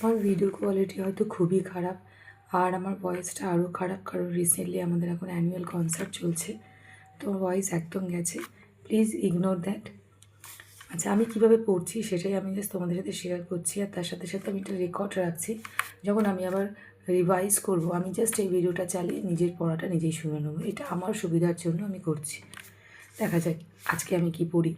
আমার video quality হয়তো খুবই খারাপ আর আমার ভয়েসটা আরও খারাপ, কারণ রিসেন্টলি আমাদের এখন অ্যানুয়াল কনসার্ট চলছে, তো আমার ভয়েস একদম গেছে। Please ignore that. আচ্ছা, আমি কীভাবে পড়ছি সেটাই আমি জাস্ট তোমাদের সাথে শেয়ার করছি, আর তার সাথে সাথে আমি একটা রেকর্ড রাখছি। যখন আমি আবার রিভাইজ করব, আমি জাস্ট এই ভিডিওটা চালিয়ে নিজের পড়াটা নিজেই শুনে নেবো। এটা আমার সুবিধার জন্য আমি করছি। দেখা যাক আজকে আমি কি পড়ি।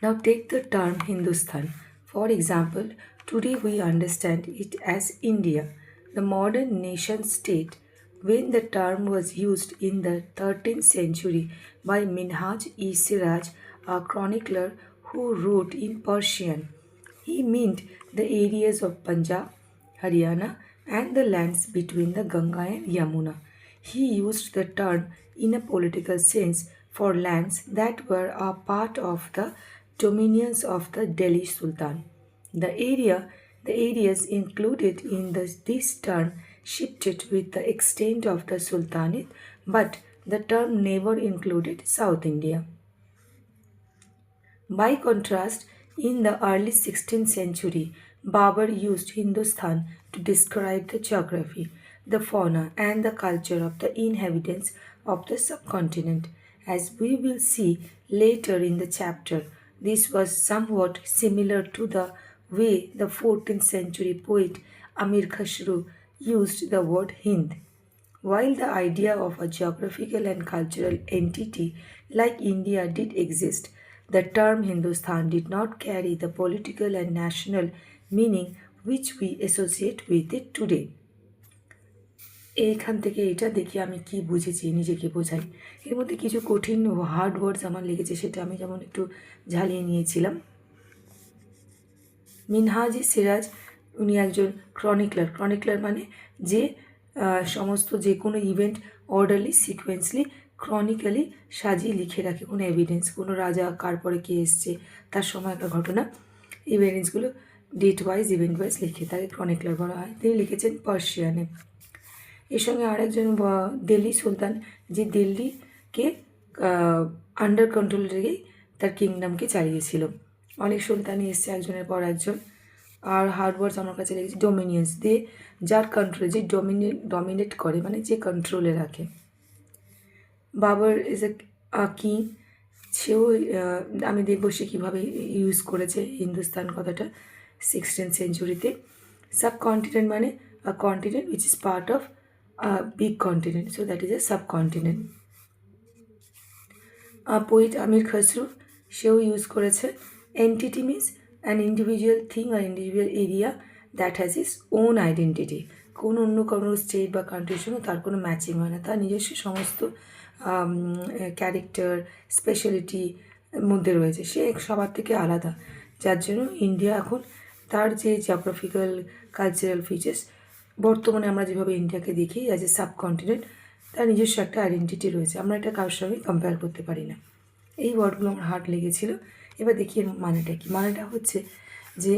Now take the term Hindustan. For example, today we understand it as India, the modern nation state. When the term was used in the 13th century by Minhaj-e-Siraj, a chronicler who wrote in Persian, he meant the areas of Punjab, Haryana, and the lands between the Ganga and Yamuna. He used the term in a political sense for lands that were a part of the dominions of the Delhi Sultan. The areas included in this term shifted with the extent of the Sultanate, but the term never included South India. By contrast, in the early 16th century, Babur used Hindustan to describe the geography, the fauna, and the culture of the inhabitants of the subcontinent. As we will see later in the chapter, this was somewhat similar to the way the 14th century poet Amir Khusro used the word Hind. While the idea of a geographical and cultural entity like India did exist, the term Hindustan did not carry the political and national meaning which we associate with it today. এইখান থেকে এটা দেখি আমি কি বুঝেছি, নিজেকে বোঝাই। এর মধ্যে কিছু কঠিন হার্ড ওয়ার্ডস আমার লেগেছে, সেটা আমি যেমন একটু ঝালিয়ে নিয়েছিলাম। মিনহাজি সিরাজ, উনি একজন ক্রনিকলার মানে যে সমস্ত যে কোনো ইভেন্ট অর্ডারলি সিকোয়েন্সলি ক্রনিক্যালি সাজিয়ে লিখে রাখে, কোনো এভিডেন্স, কোনো রাজা কার পরে কে এসছে, তার সময়কার ঘটনা, এভিডেন্সগুলো ডেট ওয়াইজ ইভেন্ট ওয়াইজ লিখে, তাকে ক্রনিকলার বলা হয়। তিনি লিখেছেন পার্সিয়ানে। এর সঙ্গে আরেকজন দিল্লি সুলতান, যে দিল্লিকে আন্ডার কন্ট্রোলে রেখেই তার কিংডমকে চালিয়েছিল। অনেক সুলতানই এসছে একজনের পর একজন। আর হার্ডওয়ার্ডস আমার কাছে লেগেছে ডোমিনিয়ন্স, যার কন্ট্রোলে, যে ডমিনেট করে, মানে যে কন্ট্রোলে রাখে। বাবর ইজ এ কিং, সেও আমি দেখবো সে কীভাবে ইউজ করেছে হিন্দুস্তান কথাটা 16th সেঞ্চুরিতে। সাবকন্টিনেন্ট মানে a continent which is part of big continent, so that is a subcontinent. Poet Amir Khusrau, সেও ইউজ করেছে entity means an individual thing আর individual area that has its own identity. অন্য কোনো স্টেট বা কান্ট্রির সঙ্গে তার কোনো ম্যাচিং হয় না, তার নিজস্ব সমস্ত ক্যারেক্টার স্পেশালিটি মধ্যে রয়েছে, সে সবার থেকে আলাদা। যার জন্য ইন্ডিয়া এখন তার যে জিওগ্রাফিক্যাল কালচারাল ফিচার্স, বর্তমানে আমরা যেভাবে ইন্ডিয়াকে দেখি অ্যাজ এ সাবকন্টিনেন্ট, তার নিজস্ব একটা আইডেন্টিটি রয়েছে, আমরা এটা কারোর সঙ্গে কম্পেয়ার করতে পারি না। এই ওয়ার্ডগুলো আমার হার্ড লেগেছিল। এবার দেখি এর মানেটা কী। মানেটা হচ্ছে যে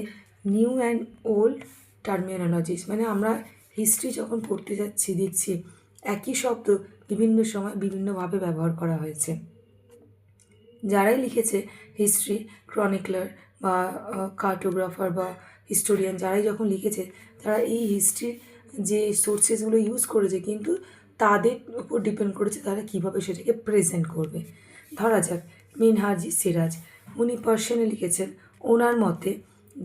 নিউ অ্যান্ড ওল্ড টার্মিনোলজিস, মানে আমরা হিস্ট্রি যখন পড়তে যাচ্ছি দেখছি একই শব্দ বিভিন্ন সময় বিভিন্নভাবে ব্যবহার করা হয়েছে। যারাই লিখেছে হিস্ট্রি, ক্রনিকলার বা কার্টোগ্রাফার বা হিস্টোরিয়ান, যারাই যখন লিখেছে তারা এই হিস্ট্রির যে সোর্সেসগুলো ইউজ করেছে, কিন্তু তাদের উপর ডিপেন্ড করেছে তারা কীভাবে সেটাকে প্রেজেন্ট করবে। ধরা যাক মিনহাজি সিরাজ, উনি পার্সিয়ানে লিখেছেন। ওনার মতে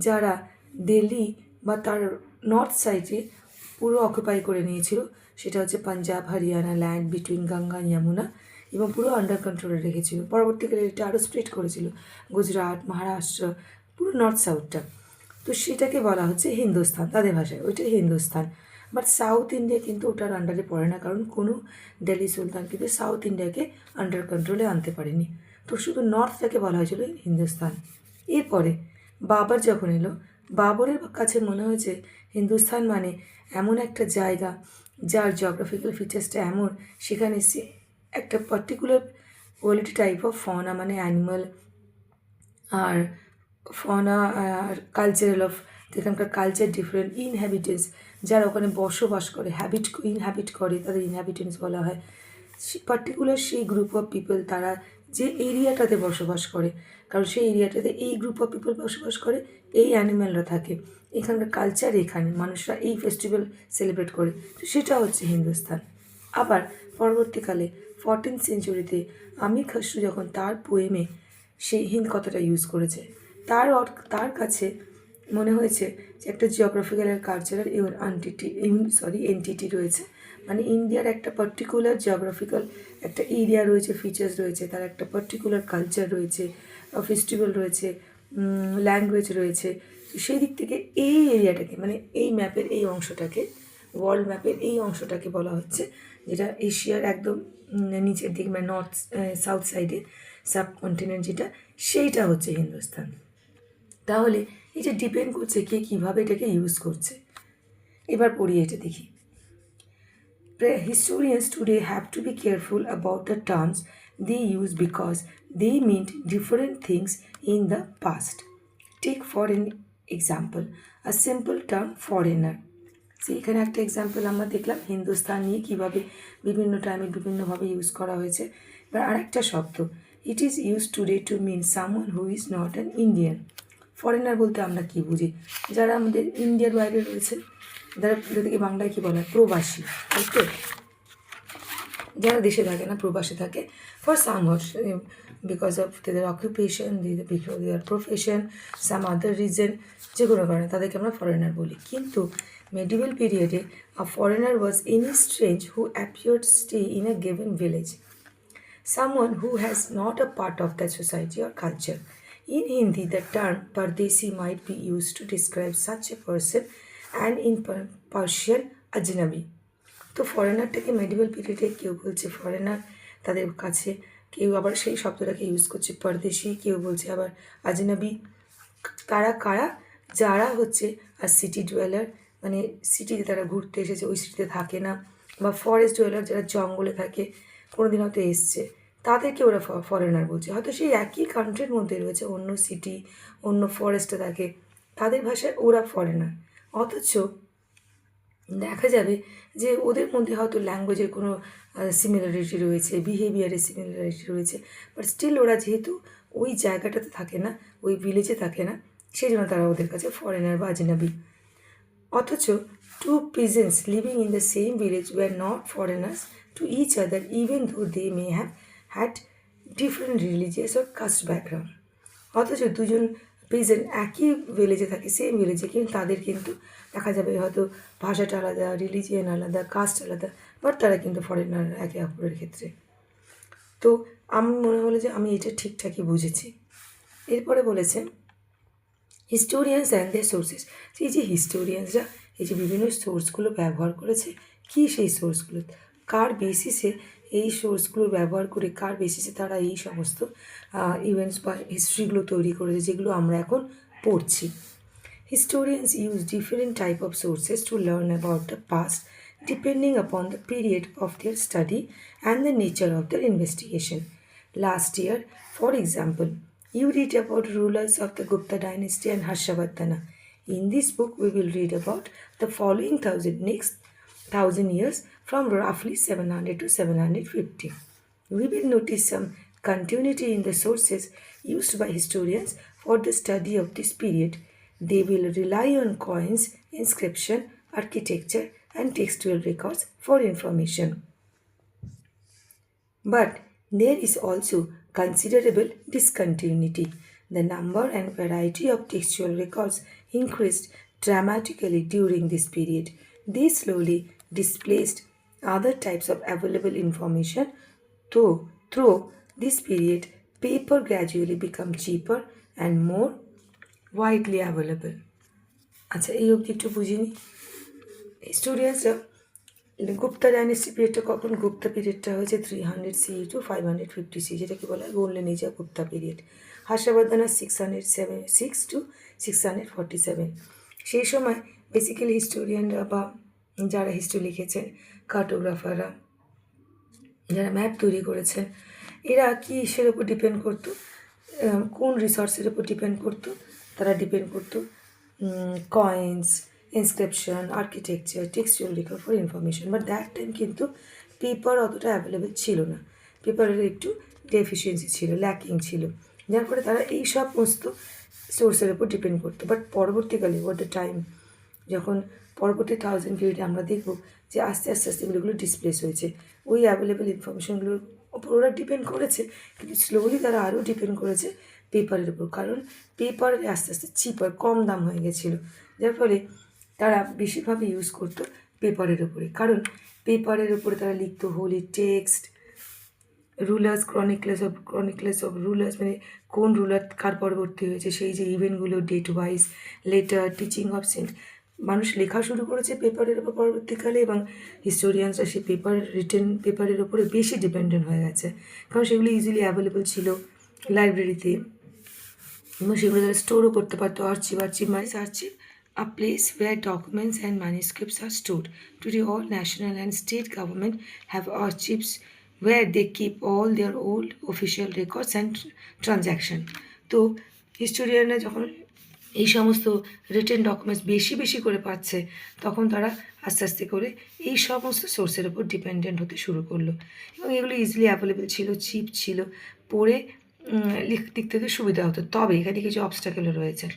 যারা দিল্লি বা তার নর্থ সাইডে পুরো অকুপাই করে নিয়েছিল, সেটা হচ্ছে পাঞ্জাব, হরিয়ানা, ল্যান্ড বিটুইন গঙ্গা যমুনা, এবং পুরো আন্ডার কন্ট্রোলে রেখেছিল। পরবর্তীকালে এটা আরও স্প্লিট করেছিল, গুজরাট, মহারাষ্ট্র, পুরো নর্থ সাউথটা। তো সেটাকে বলা হচ্ছে হিন্দুস্তান, তাদের ভাষায় ওইটা হিন্দুস্তান। বাট সাউথ ইন্ডিয়া কিন্তু ওটার আন্ডারে পড়ে না, কারণ কোনো দিল্লি সুলতান কিন্তু সাউথ ইন্ডিয়াকে আন্ডার কন্ট্রোলে আনতে পারেনি, তো শুধু নর্থটাকে বলা হয়েছিল হিন্দুস্তান। এরপরে বাবর যখন এলো, বাবরের কাছে মনে হয়েছে হিন্দুস্তান মানে এমন একটা জায়গা যার জিওগ্রাফিক্যাল ফিচার্সটা এমন, সেখানে সে একটা particular quality type of fauna, মানে অ্যানিমাল আর ফনা আর কালচারাল অফ, যেখানকার কালচার ডিফারেন্ট, ইনহ্যাবিটেন্টস যারা ওখানে বসবাস করে, ইনহ্যাবিট করে, তাদের ইনহ্যাবিটেন্টস বলা হয়। পার্টিকুলার সেই গ্রুপ অফ পিপল, তারা যে এরিয়াটাতে বসবাস করে, কারণ সেই এরিয়াটাতে এই গ্রুপ অফ পিপল বসবাস করে, এই অ্যানিম্যালরা থাকে, এখানকার কালচার এখানে, মানুষরা এই ফেস্টিভ্যাল সেলিব্রেট করে, তো সেটা হচ্ছে হিন্দুস্তান। আবার পরবর্তীকালে 14th সেঞ্চুরিতে আমির খসরু যখন তার পোয়েমে সেই হিন্দ কথাটা ইউজ করেছে, তার কাছে মনে হয়েছে যে একটা জিওগ্রাফিক্যাল আর কালচারাল এন্টিটি রয়েছে, মানে ইন্ডিয়ার একটা পার্টিকুলার জিওগ্রাফিক্যাল একটা এরিয়া রয়েছে, ফিচার্স রয়েছে, তার একটা পার্টিকুলার কালচার রয়েছে, ফেস্টিভ্যাল রয়েছে, ল্যাঙ্গুয়েজ রয়েছে। সেই দিক থেকে এই এরিয়াটাকে, মানে এই ম্যাপের এই অংশটাকে, ওয়ার্ল্ড ম্যাপের এই অংশটাকে বলা হচ্ছে, যেটা এশিয়ার একদম নিচের দিকে, মানে নর্থ সাউথ সাইডে সাবকন্টিনেন্ট যেটা, সেইটা হচ্ছে হিন্দুস্তান। তাহলে এটা ডিপেন্ড করছে কে কীভাবে এটাকে ইউজ করছে। এবার পড়ি, এটা দেখি। Historians today have to be careful about the terms they use because they meant different things in the past. Take for an example a simple term foreigner. এখানে একটা এক্সাম্পল আমরা দেখলাম হিন্দুস্তান নিয়ে কীভাবে বিভিন্ন টাইমে বিভিন্নভাবে ইউজ করা হয়েছে। এবার আরেকটা শব্দ, it is use today to mean someone who is not an Indian. Foreigner বলতে আমরা কী বুঝি? যারা আমাদের ইন্ডিয়ার বাইরে রয়েছে, যাদেরকে বাংলায় কী বলা হয়, প্রবাসী, তাই তো? যারা দেশে থাকে না, প্রবাসে থাকে, for some because of their occupation, their profession, some other reason, যে কোনো কারণে তাদেরকে আমরা ফরেনার বলি। কিন্তু মেডিভেল পিরিয়ডে a foreigner was any strange who appeared stay in a given village, someone who has not a part of that society or culture. In Hindi, the term Pardesi might be used to describe such a person, and in Persian, Ajnabi. তো ফরেনারটাকে medieval পিরিয়ডে কেউ বলছে foreigner, তাদের কাছে কেউ আবার সেই শব্দটাকে ইউজ করছে পরদেশি, কেউ বলছে আবার আজনাবি। তারা কারা? যারা হচ্ছে আর সিটি ডুয়েলার, মানে সিটিতে তারা ঘুরতে এসেছে, ওই সিটিতে থাকে না, বা ফরেস্ট ডুয়েলার, যারা জঙ্গলে থাকে, কোনো দিন হয়তো এসছে, তাদেরকে ওরা ফরেনার বলছে। হয়তো সেই একই কান্ট্রির মধ্যে রয়েছে, অন্য সিটি, অন্য ফরেস্টে থাকে, তাদের ভাষায় ওরা ফরেনার। অথচ দেখা যাবে যে ওদের মধ্যে হয়তো ল্যাঙ্গুয়েজের কোনো সিমিলারিটি রয়েছে, বিহেভিয়ারের সিমিলারিটি রয়েছে, বাট স্টিল ওরা যেহেতু ওই জায়গাটাতে থাকে না, ওই ভিলেজে থাকে না, সেই জন্য তারা ওদের কাছে ফরেনার বা আজনাবি। অথচ two peasants living in the same village were not foreigners to each other even though they may have had different religious or caste background. অথচ দুজন পিজেন্ট একই ভিলেজে থাকে, সেম ভিলেজে, কিন্তু তাদের কিন্তু দেখা যাবে হয়তো ভাষাটা আলাদা, রিলিজিয়ান আলাদা, কাস্ট আলাদা, বাট তারা কিন্তু ফরেনার একে অপরের ক্ষেত্রে। তো আমি মনে হলো যে আমি এটা ঠিকঠাকই বুঝেছি। এরপরে বলেছে হিস্টোরিয়ানস অ্যান্ড দেয়ার সোর্সেস। এই যে হিস্টোরিয়ানসরা এই যে বিভিন্ন সোর্সগুলো ব্যবহার করেছে, কী সেই সোর্সগুলো, কার বেসিসে এই সোর্সগুলো ব্যবহার করে, কার বেসিসে তারা এই সমস্ত ইভেন্টস বা হিস্ট্রিগুলো তৈরি করেছে যেগুলো আমরা এখন পড়ছি। Historians use different type of sources to learn about the past depending upon the period of their study and the nature of their investigation. Last year, for example, you read about rulers of the Gupta dynasty and Harshavardhana. In this book, we will read about the following next 1000 years from roughly 700 to 750. We will notice some continuity in the sources used by historians for the study of this period. They will rely on coins, inscription, architecture, and textual records for information. But there is also considerable discontinuity. The number and variety of textual records increased dramatically during this period. They slowly displaced other types of available information. Through this period, paper gradually became cheaper and more widely available. আচ্ছা, এই অবধি একটু বুঝিনি। হিস্টোরিয়ানসরা Gupta dynasty পিরিয়ডটা কখন? গুপ্তা পিরিয়ডটা হয়েছে 300 CE to 550 CE, যেটাকে বলা হয় golden age of Gupta period. Harshavardhana 606 to 647। সেই সময় বেসিক্যালি হিস্টোরিয়ানরা বা যারা হিস্ট্রি লিখেছেন, কার্টোগ্রাফাররা, যারা ম্যাপ তৈরি করেছেন, এরা কিসের ওপর ডিপেন্ড করতো? কোন রিসোর্সের ওপর ডিপেন্ড করতো? তারা ডিপেন্ড করতো coins, inscription, architecture, textual record for information. But that time কিন্তু পেপার অতটা অ্যাভেলেবেল ছিল না, পেপারের একটু ডেফিসিয়েন্সি ছিল, ল্যাকিং ছিল, যার ফলে তারা এই সমস্ত সোর্সের উপর ডিপেন্ড করতো। বাট পরবর্তীকালে ওয়াট দ্য টাইম, যখন পরবর্তী 1000 পিরিয়ডে আমরা দেখব যে আস্তে আস্তে আস্তে এগুলো ডিসপ্লেস হয়েছে, ওই অ্যাভেলেবেল ইনফরমেশনগুলোর ওপর ওরা ডিপেন্ড করেছে, কিন্তু স্লোলি তারা আরও ডিপেন্ড করেছে পেপারের উপর, কারণ পেপার আস্তে আস্তে চিপার, কম দাম হয়ে গেছিলো, যার ফলে তারা বেশিরভাবে ইউজ করতো পেপারের উপরে, কারণ পেপারের উপরে তারা লিখতো holy text, rulers, chronicles of rulers, মানে কোন রুলার কার পরবর্তী হয়েছে, সেই যে ইভেন্টগুলো, date wise, letter, teaching of saint, মানুষ লেখা শুরু করেছে পেপারের ওপর পরবর্তীকালে, এবং হিস্টোরিয়ানসরা সেই রিটেন পেপারের ওপরে বেশি ডিপেন্ডেন্ট হয়ে গেছে, কারণ সেগুলো ইজিলি অ্যাভেলেবল ছিল লাইব্রেরিতে, এবং সেগুলো তারা স্টোরও করতে পারতো। আর্চিভ মানে a place where documents and manuscripts are stored. Today, all national and state government have archives where they keep all their old official records and transaction. তো হিস্টোরিয়ানরা যখন এই সমস্ত রিটেন ডকুমেন্টস বেশি বেশি করে পাচ্ছে, তখন তারা আস্তে আস্তে করে এই সমস্ত সোর্সের উপর ডিপেন্ডেন্ট হতে শুরু করলো, এবং এগুলো ইজিলি অ্যাভেলেবেল ছিল, চিপ ছিল, পড়ে লিখতে সুবিধা হতো। তবে এখানে কিছু অবস্টাকেলও রয়েছে।